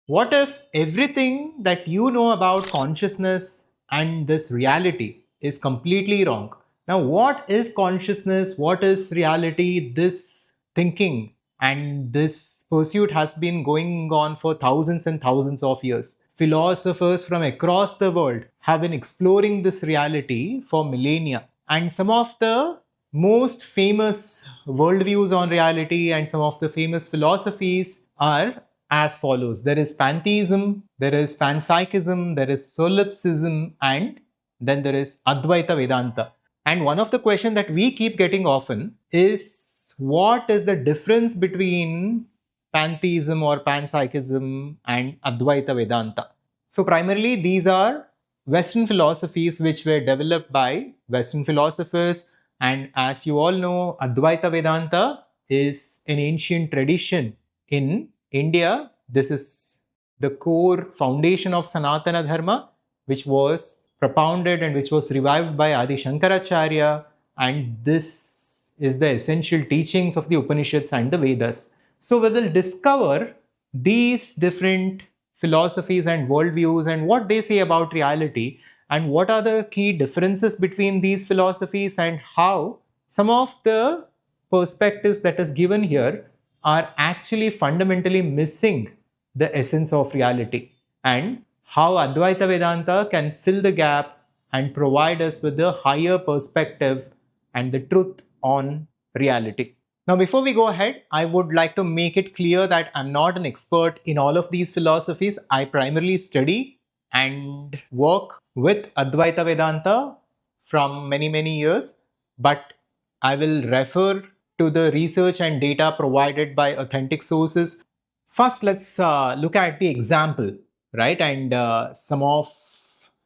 What if everything that you know about consciousness and this reality is completely wrong? Now, what is consciousness? What is reality? This thinking and this pursuit has been going on for thousands and thousands of years. Philosophers from across the world have been exploring this reality for millennia. And some of the most famous worldviews on reality and some of the famous philosophies are as follows. There is Pantheism, there is Panpsychism, there is Solipsism, and then there is Advaita Vedanta. And one of the questions that we keep getting often is what is the difference between Pantheism or Panpsychism and Advaita Vedanta? So, primarily, these are Western philosophies which were developed by Western philosophers. And as you all know, Advaita Vedanta is an ancient tradition in India. This is the core foundation of Sanatana Dharma, which was propounded and which was revived by Adi Shankaracharya. And this is the essential teachings of the Upanishads and the Vedas. So we will discover these different philosophies and worldviews and what they say about reality and what are the key differences between these philosophies and how some of the perspectives that is given here are actually fundamentally missing the essence of reality, and how Advaita Vedanta can fill the gap and provide us with a higher perspective and the truth on reality. Now, before we go ahead, I would like to make it clear that I'm not an expert in all of these philosophies. I primarily study and work with Advaita Vedanta from many years, but I will refer to the research and data provided by authentic sources. First, let's look at the example, right? And some of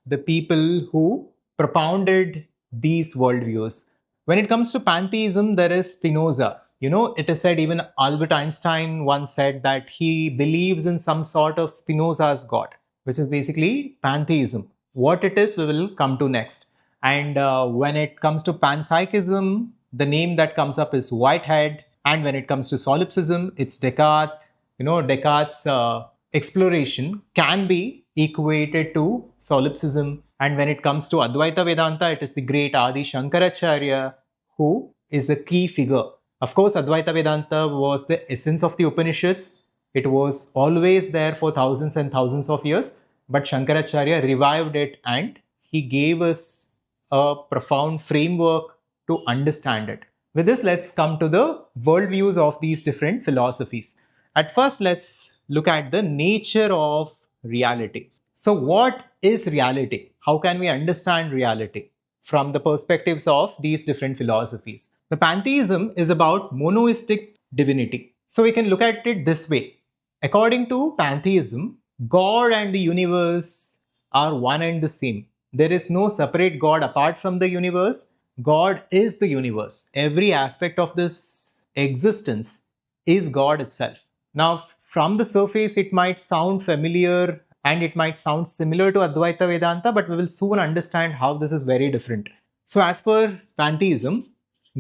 the people who propounded these worldviews. When it comes to pantheism, there is Spinoza. It is said, even Albert Einstein once said that he believes in some sort of Spinoza's God, which is basically pantheism. What it is, we will come to next. And when it comes to panpsychism, the name that comes up is Whitehead. And when it comes to solipsism, it's Descartes. Descartes' exploration can be equated to solipsism. And when it comes to Advaita Vedanta, it is the great Adi Shankaracharya who is a key figure. Of course, Advaita Vedanta was the essence of the Upanishads. It was always there for thousands and thousands of years, but Shankaracharya revived it and he gave us a profound framework to understand it. With this, let's come to the worldviews of these different philosophies. At first, let's look at the nature of reality. So, what is reality? How can we understand reality from the perspectives of these different philosophies? The pantheism is about monoistic divinity. So, we can look at it this way. According to pantheism, God and the universe are one and the same. There is no separate God apart from the universe. God is the universe. Every aspect of this existence is God itself. Now, from the surface, it might sound familiar and it might sound similar to Advaita Vedanta, but we will soon understand how this is very different. So, as per pantheism,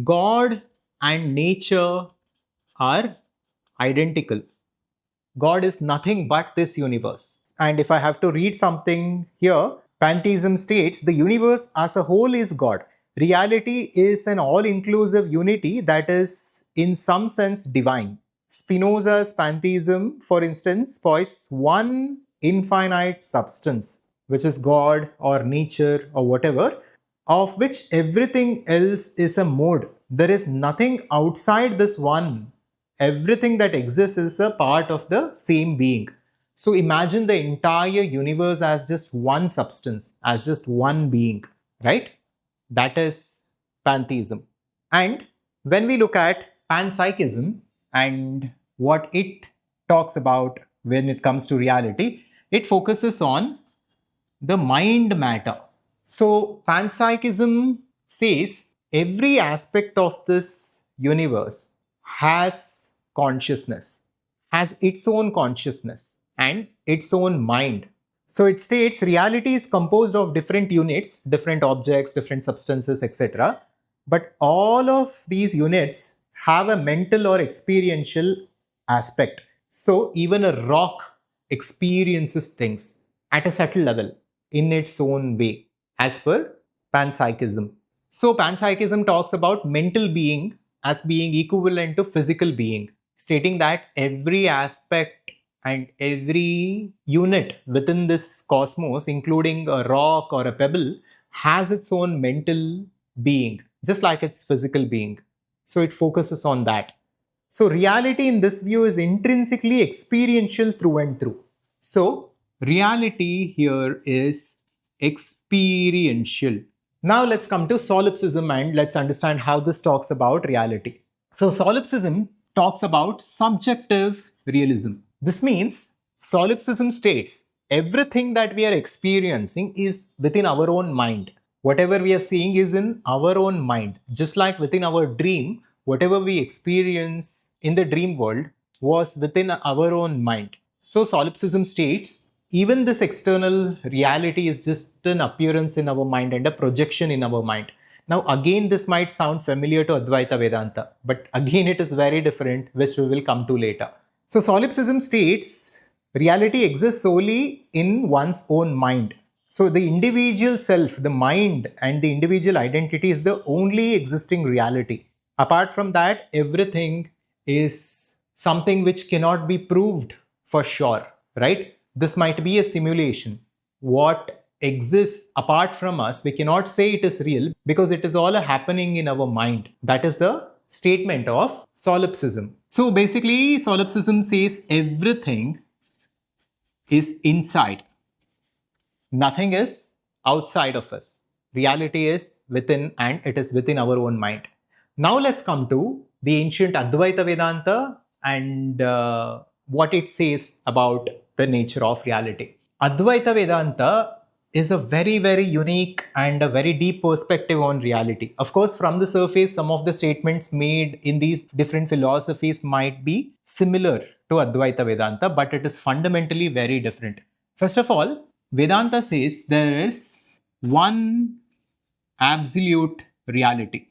God and nature are identical. God is nothing but this universe. And if I have to read something here, pantheism states the universe as a whole is God. Reality is an all-inclusive unity that is in some sense divine. Spinoza's pantheism, for instance, points one infinite substance, which is God or nature or whatever, of which everything else is a mode. There is nothing outside this one. Everything that exists is a part of the same being. So imagine the entire universe as just one substance, as just one being, right? That is pantheism. And when we look at panpsychism and what it talks about when it comes to reality, it focuses on the mind matter. So panpsychism says every aspect of this universe has consciousness, has its own consciousness and its own mind. So it states reality is composed of different units, different objects, different substances, etc. But all of these units have a mental or experiential aspect. So even a rock experiences things at a subtle level in its own way, as per Panpsychism. So, Panpsychism talks about mental being as being equivalent to physical being, stating that every aspect and every unit within this cosmos, including a rock or a pebble, has its own mental being, just like its physical being. So, it focuses on that. So, reality in this view is intrinsically experiential through and through. So, reality here is experiential. Now, let's come to Solipsism and let's understand how this talks about reality. So, Solipsism talks about subjective realism. This means Solipsism states everything that we are experiencing is within our own mind. Whatever we are seeing is in our own mind. Just like within our dream, whatever we experience in the dream world was within our own mind. So, Solipsism states even this external reality is just an appearance in our mind and a projection in our mind. Now, again, this might sound familiar to Advaita Vedanta, but again, it is very different, which we will come to later. So, Solipsism states reality exists solely in one's own mind. So, the individual self, the mind, and the individual identity is the only existing reality. Apart from that, everything is something which cannot be proved for sure, right? This might be a simulation. What exists apart from us, we cannot say it is real because it is all happening in our mind. That is the statement of Solipsism. So basically, Solipsism says everything is inside. Nothing is outside of us. Reality is within, and it is within our own mind. Now let's come to the ancient Advaita Vedanta and what it says about the nature of reality. Advaita Vedanta is a very, very unique and a very deep perspective on reality. Of course, from the surface, some of the statements made in these different philosophies might be similar to Advaita Vedanta, but it is fundamentally very different. First of all, Vedanta says there is one absolute reality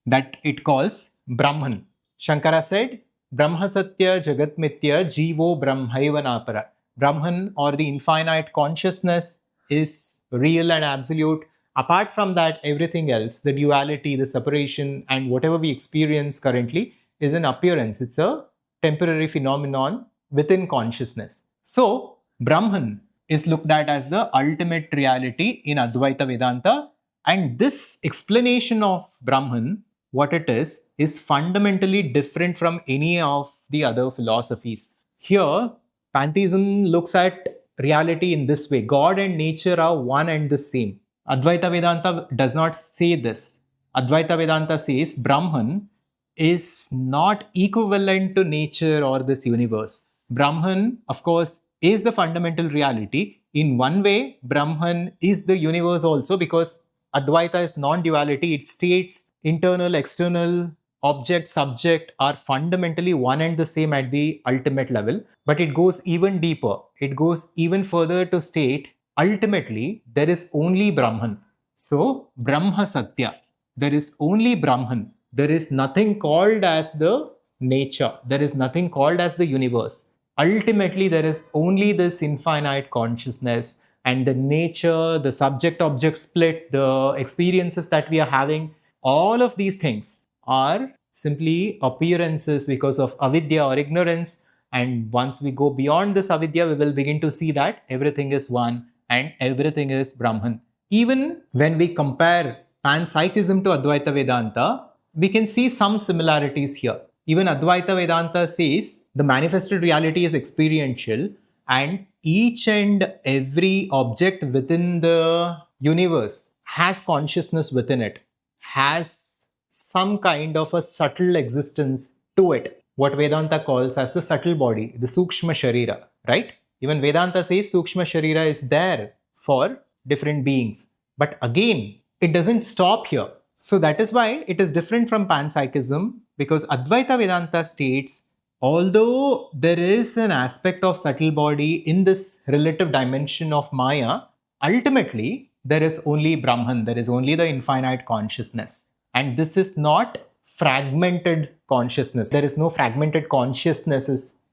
that it calls Brahman. Shankara said, Brahma Satya Jagat Mithya Jivo Brahmaiva Napara. Brahman, or the infinite consciousness, is real and absolute. Apart from that, everything else, the duality, the separation, and whatever we experience currently is an appearance. It's a temporary phenomenon within consciousness. So, Brahman is looked at as the ultimate reality in Advaita Vedanta. And this explanation of Brahman, what it is fundamentally different from any of the other philosophies. Here, Pantheism looks at reality in this way. God and nature are one and the same. Advaita Vedanta does not say this. Advaita Vedanta says Brahman is not equivalent to nature or this universe. Brahman, of course, is the fundamental reality. In one way, Brahman is the universe also, because Advaita is non-duality. It states internal, external, object, subject are fundamentally one and the same at the ultimate level. But it goes even deeper. It goes even further to state ultimately there is only Brahman. So, Brahma Satya. There is only Brahman. There is nothing called as the nature. There is nothing called as the universe. Ultimately, there is only this infinite consciousness, and the nature, the subject-object split, the experiences that we are having, all of these things are simply appearances because of avidya or ignorance. And once we go beyond this avidya, we will begin to see that everything is one and everything is Brahman. Even when we compare Panpsychism to Advaita Vedanta, we can see some similarities here. Even Advaita Vedanta says the manifested reality is experiential, and each and every object within the universe has consciousness within it, has some kind of a subtle existence to it, what Vedanta calls as the subtle body, the Sukshma Sharira, right? Even Vedanta says Sukshma Sharira is there for different beings. But again, it doesn't stop here. So that is why it is different from Panpsychism, because Advaita Vedanta states, although there is an aspect of subtle body in this relative dimension of Maya, ultimately there is only Brahman, there is only the infinite consciousness. And this is not fragmented consciousness. There is no fragmented consciousnesses,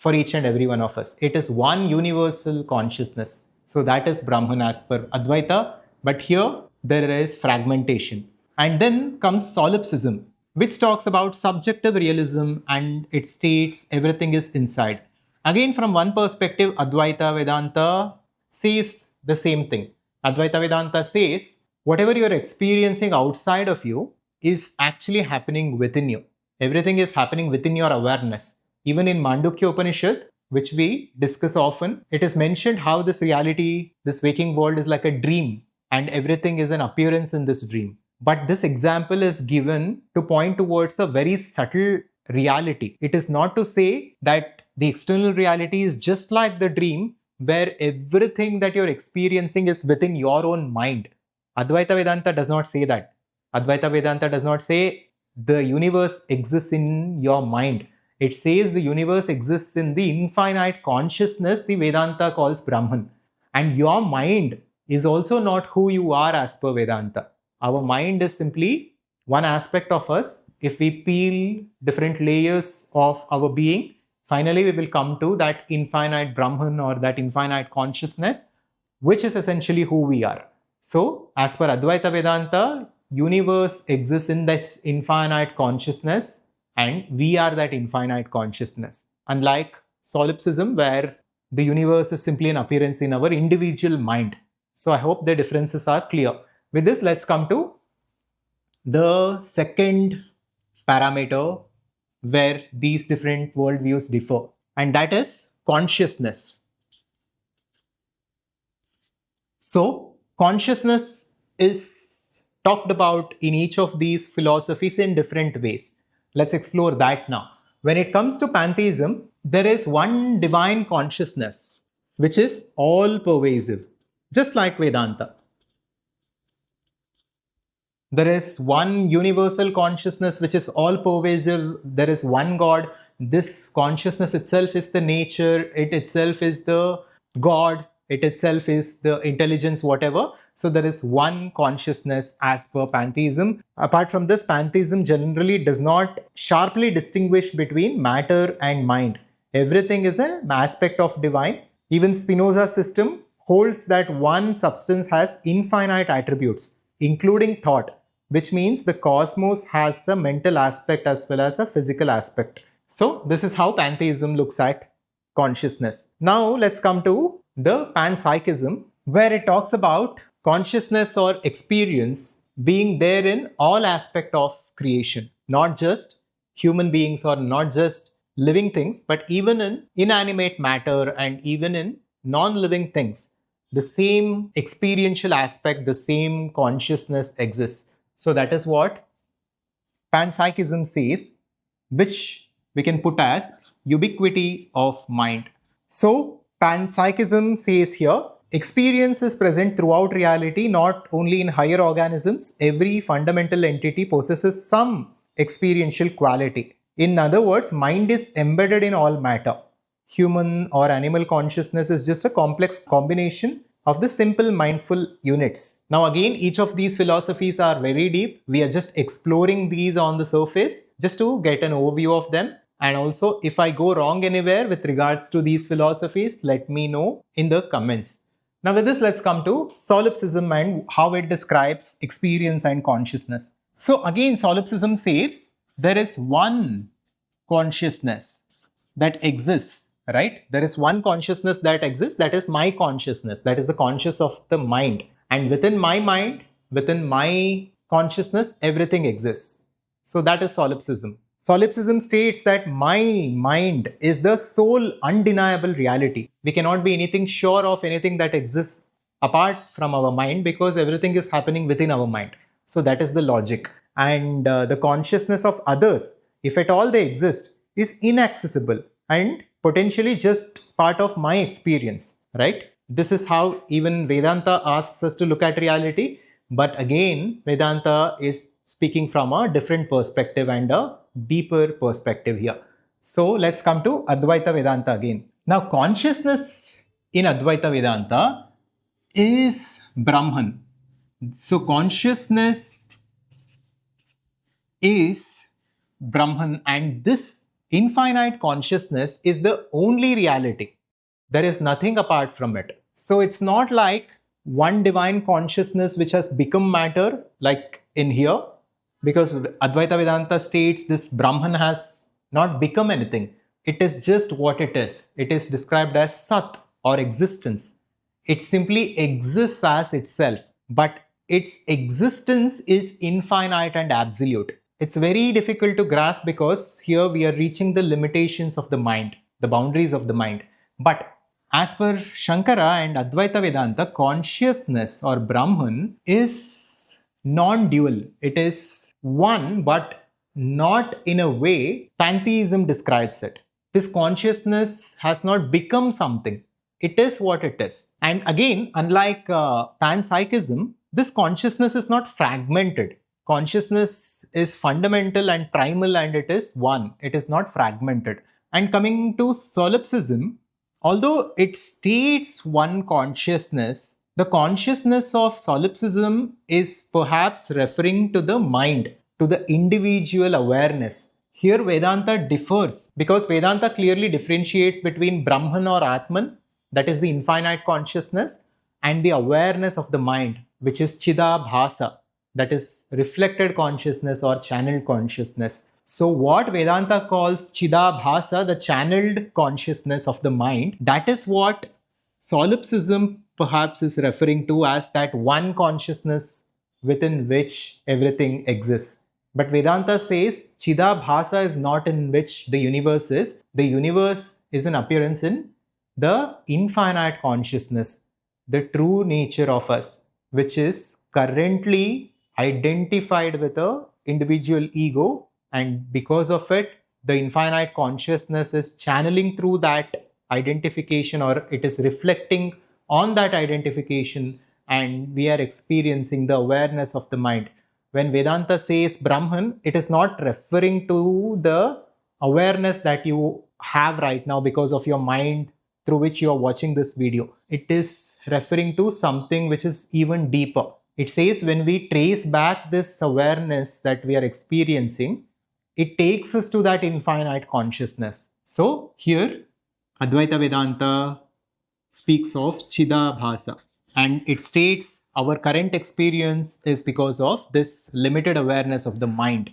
for each and every one of us. It is one universal consciousness. So that is Brahman as per Advaita. But here there is fragmentation. And then comes Solipsism, which talks about subjective realism and it states everything is inside. Again, from one perspective, Advaita Vedanta says the same thing. Advaita Vedanta says whatever you're experiencing outside of you is actually happening within you. Everything is happening within your awareness. Even in Mandukya Upanishad, which we discuss often, it is mentioned how this reality, this waking world is like a dream and everything is an appearance in this dream. But this example is given to point towards a very subtle reality. It is not to say that the external reality is just like the dream where everything that you're experiencing is within your own mind. Advaita Vedanta does not say that. Advaita Vedanta does not say the universe exists in your mind. It says the universe exists in the infinite consciousness the Vedanta calls Brahman. And your mind is also not who you are as per Vedanta. Our mind is simply one aspect of us. If we peel different layers of our being, finally we will come to that infinite Brahman or that infinite consciousness, which is essentially who we are. So, as per Advaita Vedanta, universe exists in this infinite consciousness and we are that infinite consciousness. Unlike Solipsism, where the universe is simply an appearance in our individual mind. So, I hope the differences are clear. With this, let's come to the second parameter where these different worldviews differ, and that is consciousness. So, consciousness is talked about in each of these philosophies in different ways. Let's explore that now. When it comes to Pantheism, there is one divine consciousness which is all pervasive, just like Vedanta. There is one universal consciousness which is all pervasive. There is one God. This consciousness itself is the nature. It itself is the God. It itself is the intelligence, whatever. So there is one consciousness as per Pantheism. Apart from this, Pantheism generally does not sharply distinguish between matter and mind. Everything is an aspect of divine. Even Spinoza's system holds that one substance has infinite attributes, including thought, which means the cosmos has a mental aspect as well as a physical aspect. So this is how Pantheism looks at consciousness. Now let's come to the Panpsychism, where it talks about consciousness or experience being there in all aspects of creation, not just human beings or not just living things, but even in inanimate matter and even in non-living things. The same experiential aspect, the same consciousness exists. So that is what Panpsychism says, which we can put as ubiquity of mind. So Panpsychism says here, experience is present throughout reality, not only in higher organisms. Every fundamental entity possesses some experiential quality. In other words, mind is embedded in all matter. Human or animal consciousness is just a complex combination of the simple mindful units. Now again, each of these philosophies are very deep. We are just exploring these on the surface just to get an overview of them. And also, if I go wrong anywhere with regards to these philosophies, let me know in the comments. Now with this, let's come to Solipsism and how it describes experience and consciousness. So again, Solipsism says there is one consciousness that exists, right? There is one consciousness that exists, that is my consciousness, that is the conscious of the mind. And within my mind, within my consciousness, everything exists. So that is Solipsism. Solipsism states that my mind is the sole undeniable reality. We cannot be anything sure of anything that exists apart from our mind because everything is happening within our mind. So that is the logic. And the consciousness of others, if at all they exist, is inaccessible and potentially just part of my experience, right? This is how even Vedanta asks us to look at reality. But again, Vedanta is speaking from a different perspective and a deeper perspective here. So let's come to Advaita Vedanta again. Now, consciousness in Advaita Vedanta is Brahman. So consciousness is Brahman, and this infinite consciousness is the only reality. There is nothing apart from it. So it's not like one divine consciousness which has become matter, like in here, because Advaita Vedanta states this Brahman has not become anything. It is just what it is. It is described as Sat or existence. It simply exists as itself, but its existence is infinite and absolute. It's very difficult to grasp because here we are reaching the limitations of the mind, the boundaries of the mind. But as per Shankara and Advaita Vedanta, consciousness or Brahman is non-dual. It is one, but not in a way Pantheism describes it. This consciousness has not become something. It is what it is. And again, unlike Panpsychism, this consciousness is not fragmented. Consciousness is fundamental and primal, and it is one. It is not fragmented. And coming to Solipsism, although it states one consciousness, the consciousness of Solipsism is perhaps referring to the mind, to the individual awareness. Here Vedanta differs because Vedanta clearly differentiates between Brahman or Atman, that is the infinite consciousness, and the awareness of the mind, which is Chidabhasa, that is reflected consciousness or channeled consciousness. So what Vedanta calls Chidabhasa, the channeled consciousness of the mind, that is what Solipsism perhaps is referring to as that one consciousness within which everything exists. But Vedanta says Chidabhasa is not in which the universe is. The universe is an appearance in the infinite consciousness, the true nature of us, which is currently identified with a individual ego, and because of it, the infinite consciousness is channeling through that identification, or it is reflecting on that identification, and we are experiencing the awareness of the mind. When Vedanta says Brahman, it is not referring to the awareness that you have right now because of your mind through which you are watching this video. It is referring to something which is even deeper. It says when we trace back this awareness that we are experiencing, it takes us to that infinite consciousness. So here Advaita Vedanta speaks of Chidabhasa, and it states our current experience is because of this limited awareness of the mind.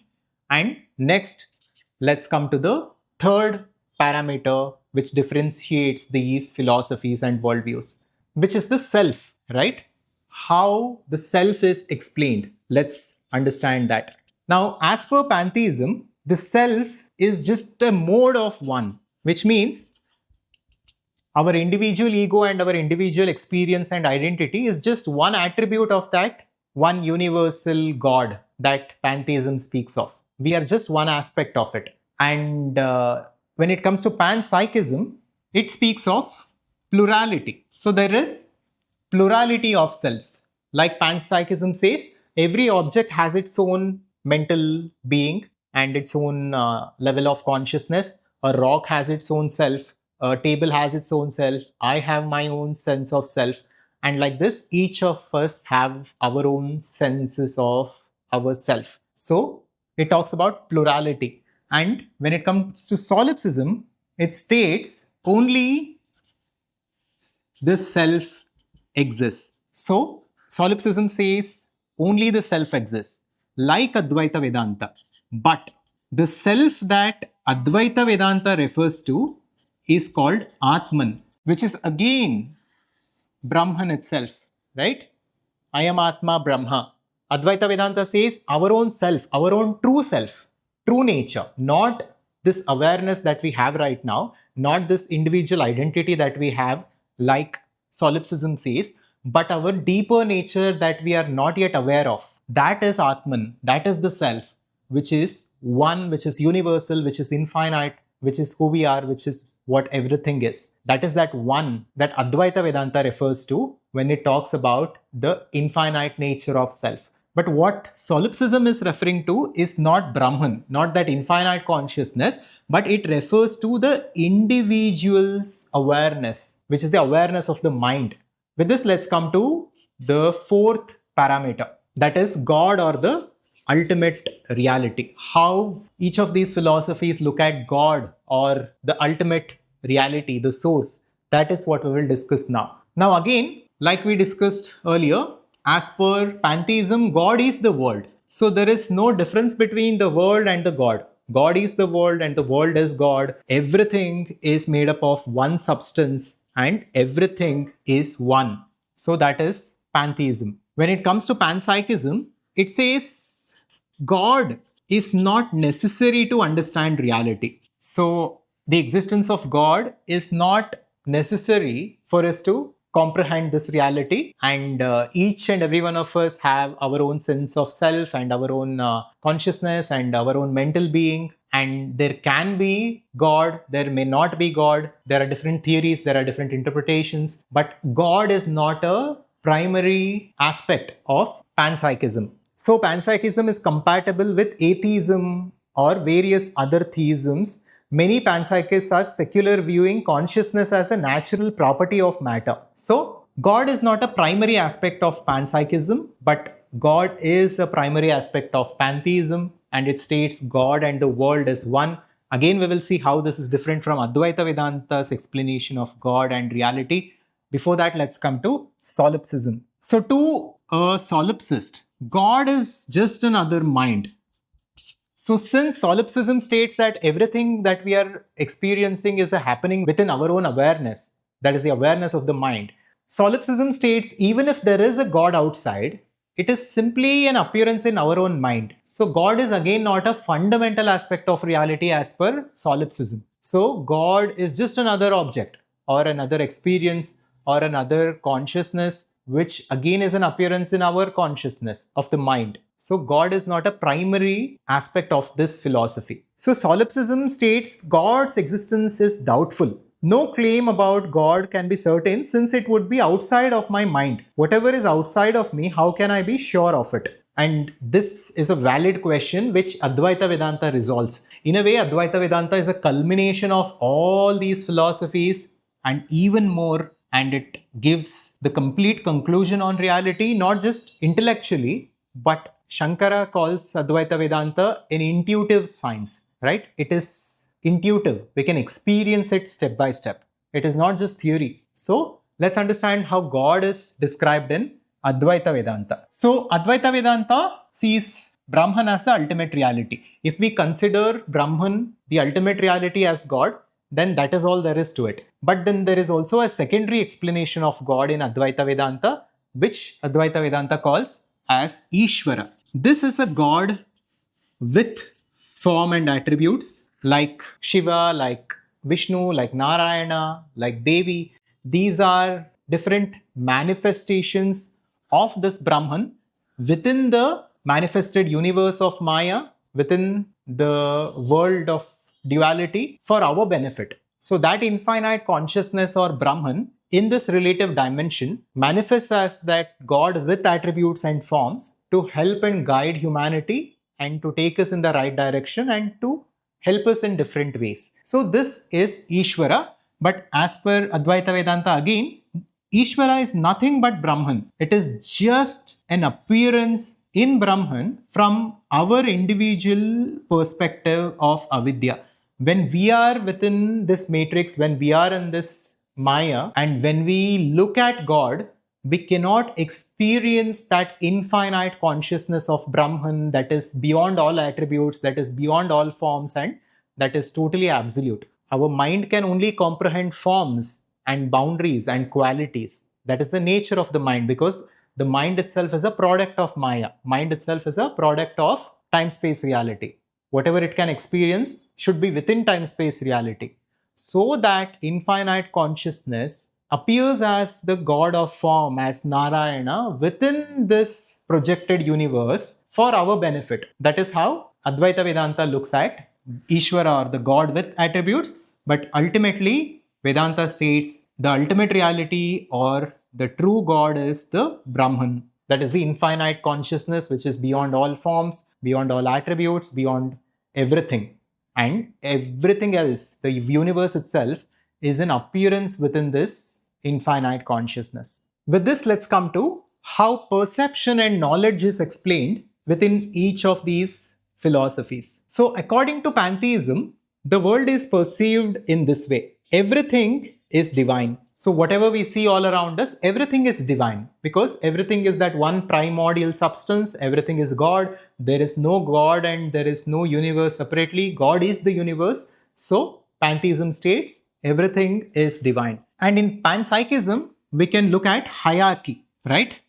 And next, let's come to the third parameter which differentiates these philosophies and worldviews, which is the self, right? How the self is explained. Let's understand that. Now, as per Pantheism, the self is just a mode of one, which means our individual ego and our individual experience and identity is just one attribute of that one universal God that Pantheism speaks of. We are just one aspect of it. And when it comes to Panpsychism, it speaks of plurality. So there is plurality of selves. Like Panpsychism says, every object has its own mental being and its own level of consciousness. A rock has its own self. A table has its own self. I have my own sense of self. And like this, each of us have our own senses of ourself. So it talks about plurality. And when it comes to Solipsism, it states only the self exists. So Solipsism says only the self exists, like Advaita Vedanta. But the self that Advaita Vedanta refers to is called Atman, which is again Brahman itself, right? I am Atma Brahma. Advaita Vedanta says our own self, our own true self, true nature, not this awareness that we have right now, not this individual identity that we have, like Solipsism says, but our deeper nature that we are not yet aware of. That is Atman, that is the self, which is one, which is universal, which is infinite, which is who we are, which is what everything is. That is that one that Advaita Vedanta refers to when it talks about the infinite nature of self. But what Solipsism is referring to is not Brahman, not that infinite consciousness, but it refers to the individual's awareness, which is the awareness of the mind. With this, let's come to the fourth parameter, that is God or the ultimate reality. How each of these philosophies look at God or the ultimate reality, the source. That is what we will discuss now. Now, again, like we discussed earlier, as per Pantheism, God is the world. So there is no difference between the world and the God. God is the world and the world is God. Everything is made up of one substance and everything is one. So that is Pantheism. When it comes to Panpsychism, it says God is not necessary to understand reality. So the existence of God is not necessary for us to comprehend this reality, and each and every one of us have our own sense of self and our own consciousness and our own mental being, and there can be God, there may not be God, there are different theories, there are different interpretations, but God is not a primary aspect of panpsychism. So panpsychism is compatible with atheism or various other theisms. Many panpsychists are secular, viewing consciousness as a natural property of matter. So God is not a primary aspect of panpsychism, but God is a primary aspect of pantheism, and it states God and the world is one. Again, we will see how this is different from Advaita Vedanta's explanation of God and reality. Before that, let's come to Solipsism. So to a solipsist, God is just another mind. So since Solipsism states that everything that we are experiencing is a happening within our own awareness, that is the awareness of the mind, Solipsism states even if there is a God outside, it is simply an appearance in our own mind. So God is again not a fundamental aspect of reality as per Solipsism. So God is just another object or another experience or another consciousness, which again is an appearance in our consciousness of the mind. So God is not a primary aspect of this philosophy. So Solipsism states God's existence is doubtful. No claim about God can be certain since it would be outside of my mind. Whatever is outside of me, how can I be sure of it? And this is a valid question which Advaita Vedanta resolves. In a way, Advaita Vedanta is a culmination of all these philosophies and even more, and it gives the complete conclusion on reality, not just intellectually, but Shankara calls Advaita Vedanta an intuitive science, right? It is intuitive. We can experience it step by step. It is not just theory. So let's understand how God is described in Advaita Vedanta. So Advaita Vedanta sees Brahman as the ultimate reality. If we consider Brahman, the ultimate reality, as God, then that is all there is to it. But then there is also a secondary explanation of God in Advaita Vedanta, which Advaita Vedanta calls as Ishvara. This is a God with form and attributes like Shiva, like Vishnu, like Narayana, like Devi. These are different manifestations of this Brahman within the manifested universe of Maya, within the world of duality for our benefit. So that infinite consciousness or Brahman in this relative dimension manifests as that God with attributes and forms to help and guide humanity and to take us in the right direction and to help us in different ways. So this is Ishvara, but as per Advaita Vedanta again, Ishvara is nothing but Brahman. It is just an appearance in Brahman from our individual perspective of avidya. When we are within this matrix, when we are in this Maya, and when we look at God, we cannot experience that infinite consciousness of Brahman that is beyond all attributes, that is beyond all forms, and that is totally absolute. Our mind can only comprehend forms and boundaries and qualities. That is the nature of the mind, because the mind itself is a product of Maya. Mind itself is a product of time-space reality. Whatever it can experience should be within time-space reality. So that infinite consciousness appears as the God of form, as Narayana, within this projected universe for our benefit. That is how Advaita Vedanta looks at Ishvara, or the God with attributes. But ultimately, Vedanta states the ultimate reality or the true God is the Brahman. That is the infinite consciousness which is beyond all forms, beyond all attributes, beyond everything. And everything else, the universe itself, is an appearance within this infinite consciousness. With this, let's come to how perception and knowledge is explained within each of these philosophies. So according to Pantheism, the world is perceived in this way. Everything is divine. So whatever we see all around us, everything is divine, because everything is that one primordial substance, everything is God. There is no God and there is no universe separately. God is the universe. So Pantheism states everything is divine. And in Panpsychism, we can look at hierarchy, right?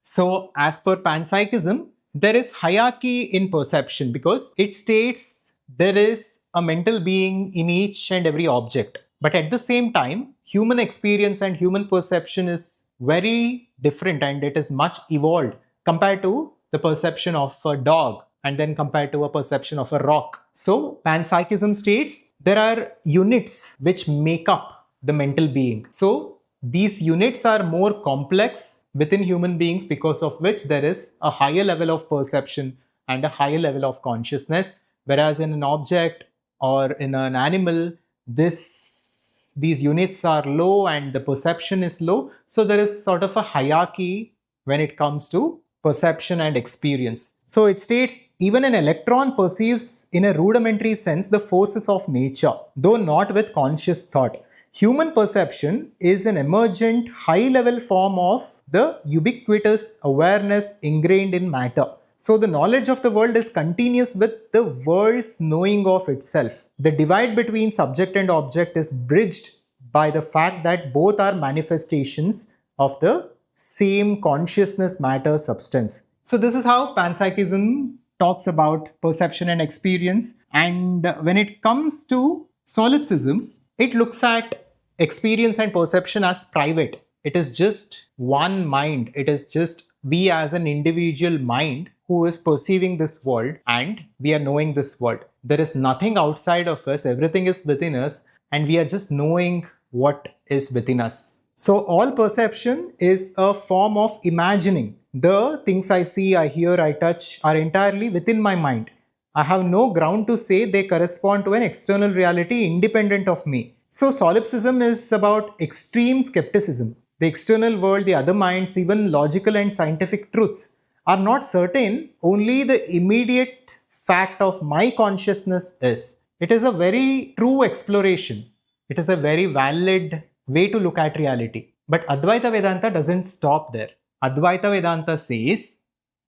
So as per Panpsychism, there is hierarchy in perception because it states there is a mental being in each and every object. But at the same time, human experience and human perception is very different and it is much evolved compared to the perception of a dog and then compared to a perception of a rock. So Panpsychism states there are units which make up the mental being. So these units are more complex within human beings, because of which there is a higher level of perception and a higher level of consciousness, whereas in an object or in an animal, these units are low and the perception is low. So there is sort of a hierarchy when it comes to perception and experience. So it states even an electron perceives in a rudimentary sense the forces of nature, though not with conscious thought. Human perception is an emergent high-level form of the ubiquitous awareness ingrained in matter. So the knowledge of the world is continuous with the world's knowing of itself. The divide between subject and object is bridged by the fact that both are manifestations of the same consciousness matter substance. So this is how Panpsychism talks about perception and experience. And when it comes to Solipsism, it looks at experience and perception as private. It is just one mind. It is just we as an individual mind who is perceiving this world and we are knowing this world. There is nothing outside of us. Everything is within us and we are just knowing what is within us. So all perception is a form of imagining. The things I see, I hear, I touch are entirely within my mind. I have no ground to say they correspond to an external reality independent of me. So solipsism is about extreme skepticism. The external world, the other minds, even logical and scientific truths are not certain. Only the immediate fact of my consciousness is. It is a very true exploration. It is a very valid way to look at reality. But Advaita Vedanta doesn't stop there. Advaita Vedanta says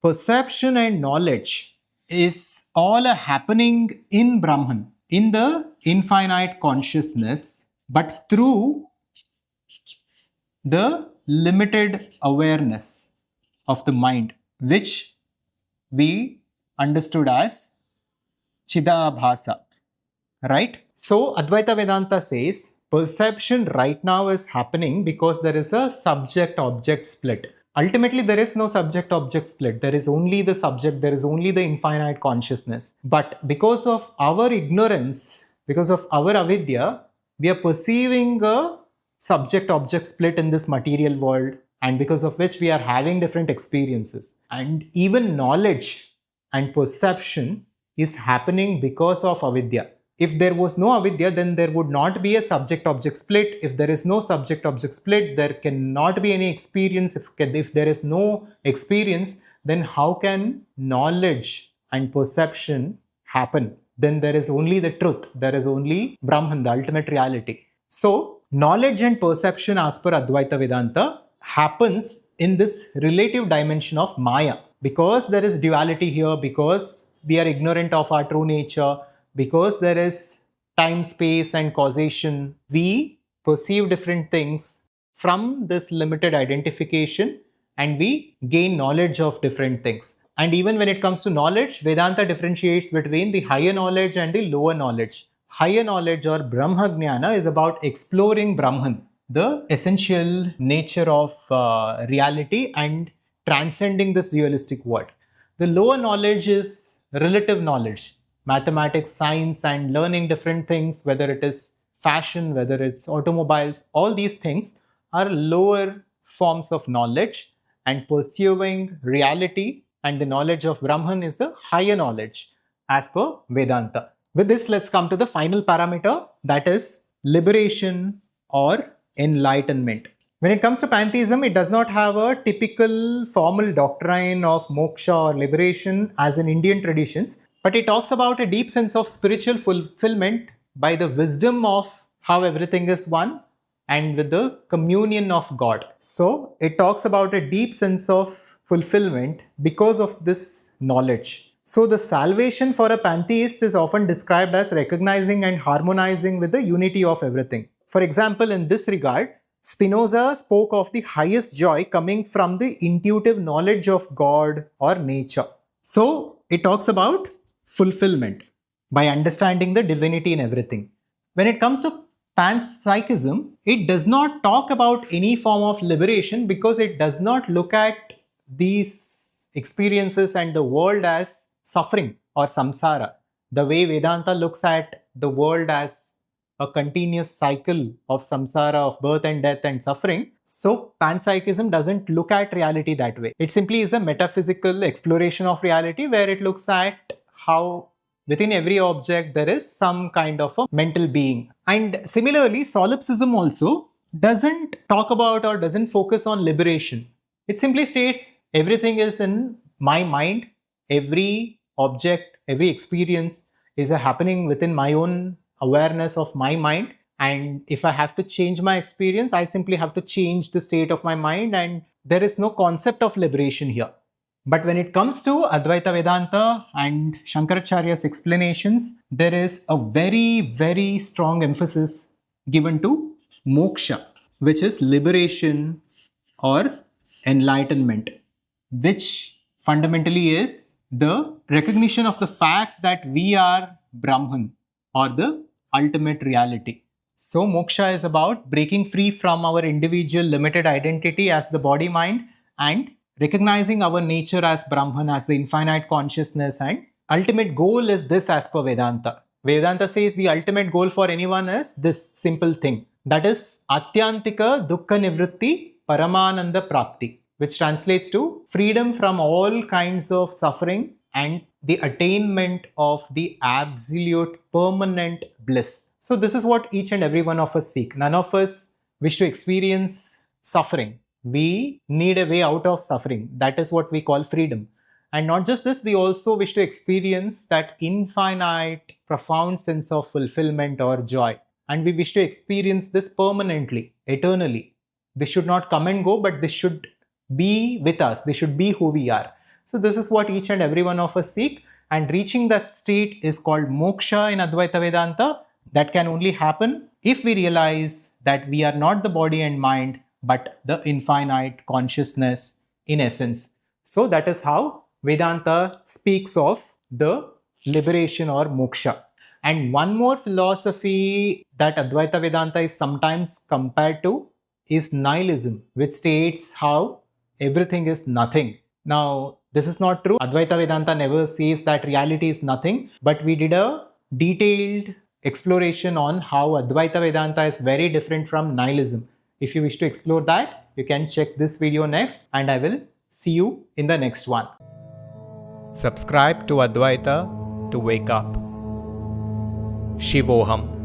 perception and knowledge is all happening in Brahman, in the infinite consciousness, but through the limited awareness of the mind, which we understood as Chidabhasa, right? So Advaita Vedanta says perception right now is happening because there is a subject-object split. Ultimately, there is no subject-object split. There is only the subject, there is only the infinite consciousness. But because of our ignorance, because of our avidya, we are perceiving a subject-object split in this material world, and because of which we are having different experiences. And even knowledge and perception is happening because of avidya. If there was no avidya, then there would not be a subject-object split. If there is no subject-object split, there cannot be any experience. If there is no experience, then how can knowledge and perception happen? Then there is only the truth. There is only Brahman, the ultimate reality. So, knowledge and perception as per Advaita Vedanta happens in this relative dimension of Maya. Because there is duality here, because we are ignorant of our true nature, because there is time, space and causation, we perceive different things from this limited identification and we gain knowledge of different things. And even when it comes to knowledge, Vedanta differentiates between the higher knowledge and the lower knowledge. Higher knowledge or Brahma Jnana is about exploring Brahman, the essential nature of reality, and transcending this dualistic world. The lower knowledge is relative knowledge. Mathematics, science and learning different things, whether it is fashion, whether it's automobiles, all these things are lower forms of knowledge, and pursuing reality and the knowledge of Brahman is the higher knowledge as per Vedanta. With this, let's come to the final parameter, that is liberation or enlightenment. When it comes to Pantheism, it does not have a typical formal doctrine of moksha or liberation as in Indian traditions, but it talks about a deep sense of spiritual fulfillment by the wisdom of how everything is one and with the communion of God. So it talks about a deep sense of fulfillment because of this knowledge. So the salvation for a pantheist is often described as recognizing and harmonizing with the unity of everything. For example, in this regard, Spinoza spoke of the highest joy coming from the intuitive knowledge of God or nature. So it talks about fulfillment by understanding the divinity in everything. When it comes to Panpsychism, it does not talk about any form of liberation because it does not look at these experiences and the world as suffering or samsara. The way Vedanta looks at the world as a continuous cycle of samsara, of birth and death and suffering. So Panpsychism doesn't look at reality that way. It simply is a metaphysical exploration of reality where it looks at how within every object there is some kind of a mental being. And similarly, Solipsism also doesn't talk about or doesn't focus on liberation. It simply states everything is in my mind, every object, every experience is a happening within my own awareness of my mind, and if I have to change my experience, I simply have to change the state of my mind, and there is no concept of liberation here. But when it comes to Advaita Vedanta and Shankaracharya's explanations, there is a very, very strong emphasis given to moksha, which is liberation or enlightenment, which fundamentally is the recognition of the fact that we are Brahman or the ultimate reality. So moksha is about breaking free from our individual limited identity as the body mind and recognizing our nature as Brahman, as the infinite consciousness, and ultimate goal is this as per Vedanta. Vedanta says the ultimate goal for anyone is this simple thing, that is Atyantika Dukkha Nivritti Paramananda Prapti, which translates to freedom from all kinds of suffering and the attainment of the absolute permanent bliss. So this is what each and every one of us seek. None of us wish to experience suffering. We need a way out of suffering. That is what we call freedom. And not just this, we also wish to experience that infinite, profound sense of fulfillment or joy. And we wish to experience this permanently, eternally. This should not come and go, but this should be with us. This should be who we are. So this is what each and every one of us seek, and reaching that state is called moksha in Advaita Vedanta. That can only happen if we realize that we are not the body and mind, but the infinite consciousness in essence. So that is how Vedanta speaks of the liberation or moksha. And one more philosophy that Advaita Vedanta is sometimes compared to is nihilism, which states how everything is nothing. Now, this is not true. Advaita Vedanta never says that reality is nothing, but we did a detailed exploration on how Advaita Vedanta is very different from nihilism. If you wish to explore that, you can check this video next, and I will see you in the next one. Subscribe to Advaita to wake up. Shivoham.